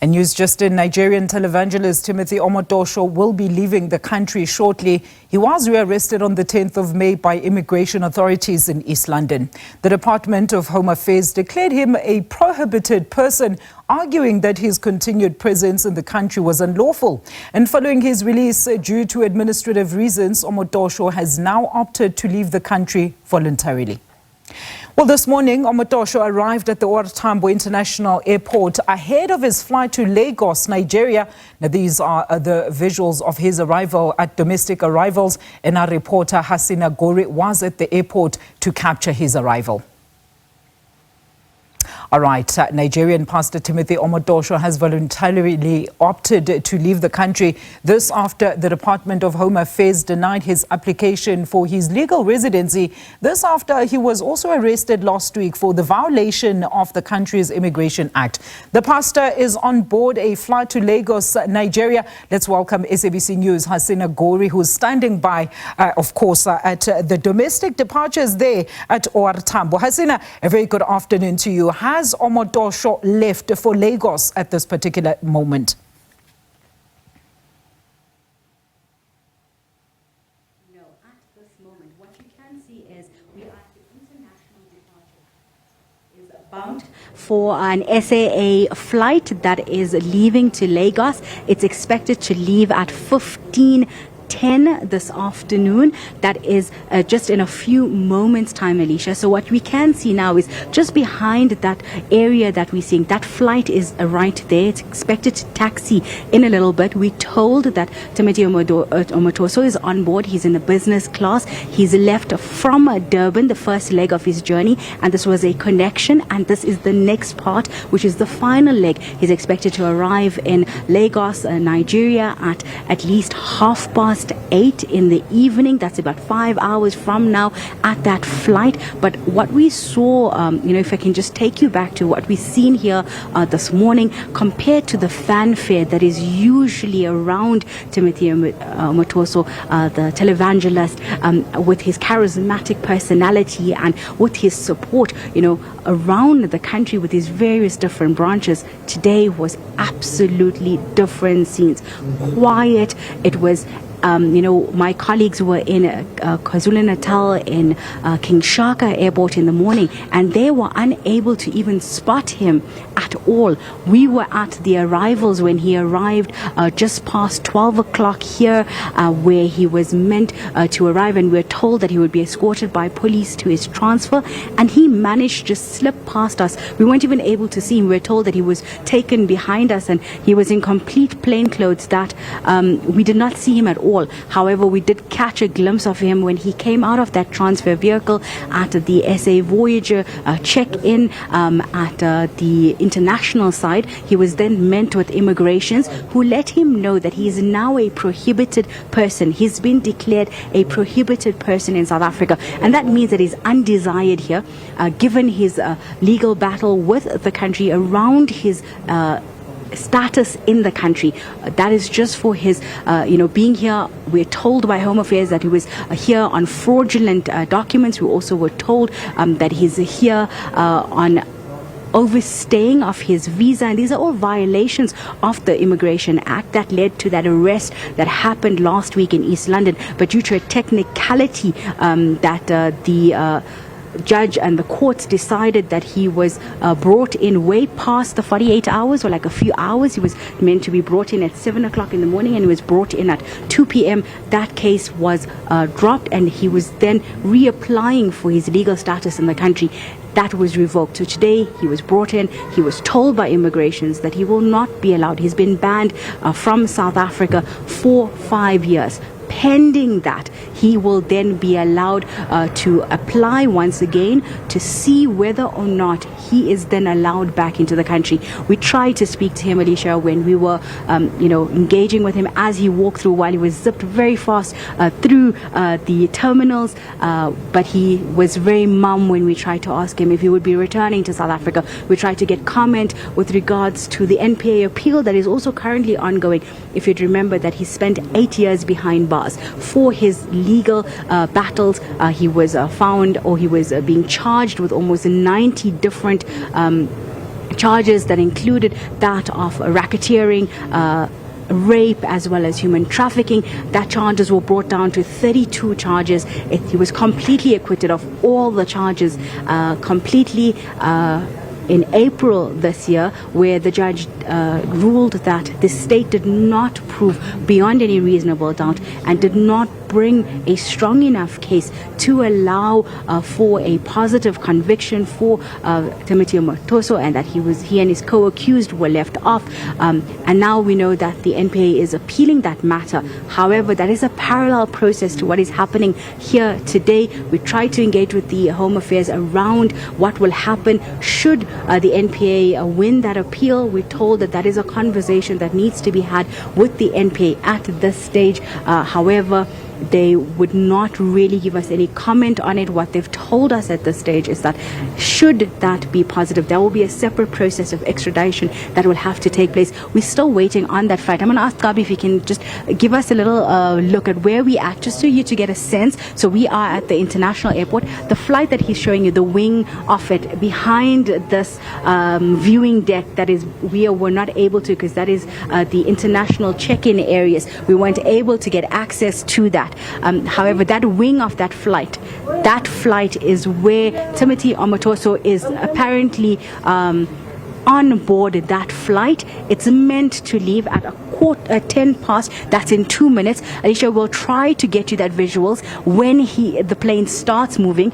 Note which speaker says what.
Speaker 1: And news just in, Nigerian televangelist Timothy Omotoso will be leaving the country shortly. He was rearrested on the 10th of May by immigration authorities in East London. The Department of Home Affairs declared him a prohibited person, arguing that his continued presence in the country was unlawful. And following his release due to administrative reasons, Omotoso has now opted to leave the country voluntarily. Well, this morning, Omotoso arrived at the OR Tambo International Airport ahead of his flight to Lagos, Nigeria. Now, these are the visuals of his arrival at domestic arrivals, and our reporter Hasina Gori was at the airport to capture his arrival. All right, Nigerian Pastor Timothy Omotoso has voluntarily opted to leave the country. This after the Department of Home Affairs denied his application for his legal residency. This after he was also arrested last week for the violation of the country's Immigration Act. The pastor is on board a flight to Lagos, Nigeria. Let's welcome SABC News' Hasina Gori, who's standing by, of course, at the domestic departures there at OR Tambo. Hasina, a very good afternoon to you. Has Omotoso left for Lagos at this particular moment?
Speaker 2: No, at this moment. What you can see is we are at the international departure. Is bound for an SAA flight that is leaving to Lagos. It's expected to leave at 15:10 this afternoon. That is just in a few moments time, Alicia. So what we can see now is just behind that area that we're seeing, that flight is right there. It's expected to taxi in a little bit. We're told that Timothy Omotoso is on board. He's in the business class. He's left from Durban, the first leg of his journey, and this was a connection, and this is the next part, which is the final leg. He's expected to arrive in Lagos, Nigeria at least 8:30 in the evening. That's about 5 hours from now at that flight. But what we saw, if I can just take you back to what we've seen here this morning, compared to the fanfare that is usually around Timothy Omotoso, the televangelist, with his charismatic personality and with his support, around the country with his various different branches, today was absolutely different scenes. Quiet. It was my colleagues were in KwaZulu-Natal in King Shaka Airport in the morning, and they were unable to even spot him at all. We were at the arrivals when he arrived just past 12 o'clock here, where he was meant to arrive, and we were told that he would be escorted by police to his transfer, and he managed to slip past us. We weren't even able to see him. We were told that he was taken behind us, and he was in complete plainclothes, that we did not see him at all. However, we did catch a glimpse of him when he came out of that transfer vehicle at the SA Voyager check-in at the international side. He was then met with immigrations, who let him know that he is now a prohibited person. He's been declared a prohibited person in South Africa, and that means that he's undesired here, given his legal battle with the country around his status in the country. That is just for his, being here. We're told by Home Affairs that he was here on fraudulent documents. We also were told that he's here on overstaying of his visa, and these are all violations of the Immigration Act that led to that arrest that happened last week in East London. But due to a technicality that the judge and the courts decided that he was brought in way past the 48 hours, or like a few hours. He was meant to be brought in at 7 o'clock in the morning, and he was brought in at 2 p.m. That case was dropped, and he was then reapplying for his legal status in the country. That was revoked. So today he was brought in. He was told by immigrations that he will not be allowed. He's been banned from South Africa for 5 years. Pending that, he will then be allowed to apply once again to see whether or not he is then allowed back into the country. We tried to speak to him, Alicia, when we were, engaging with him as he walked through, while he was zipped very fast through the terminals, but he was very mum when we tried to ask him if he would be returning to South Africa. We tried to get comment with regards to the NPA appeal that is also currently ongoing. If you'd remember that he spent 8 years behind bars for his legal battles. He was found, or he was being charged with almost 90 different charges that included that of racketeering, rape, as well as human trafficking. That charges were brought down to 32 charges. He was completely acquitted of all the charges, completely in April this year, where the judge ruled that the state did not prove beyond any reasonable doubt and did not bring a strong enough case to allow for a positive conviction for Timothy Omotoso, and that he and his co-accused were left off. And now we know that the NPA is appealing that matter. However, that is a parallel process to what is happening here today. We try to engage with the Home Affairs around what will happen should the NPA win that appeal. We're told that that is a conversation that needs to be had with the NPA at this stage. However, they would not really give us any comment on it. What they've told us at this stage is that should that be positive, there will be a separate process of extradition that will have to take place. We're still waiting on that flight. I'm going to ask Gabi if he can just give us a little look at where we are, just so you to get a sense. So we are at the international airport. The flight that he's showing you, the wing of it, behind this viewing deck, that is, we were not able to, because that is the international check-in areas. We weren't able to get access to that. However, that wing of that flight is where Timothy Omotoso is apparently on board that flight. It's meant to leave at 10 past. That's in 2 minutes. Alicia will try to get you that visuals when the plane starts moving.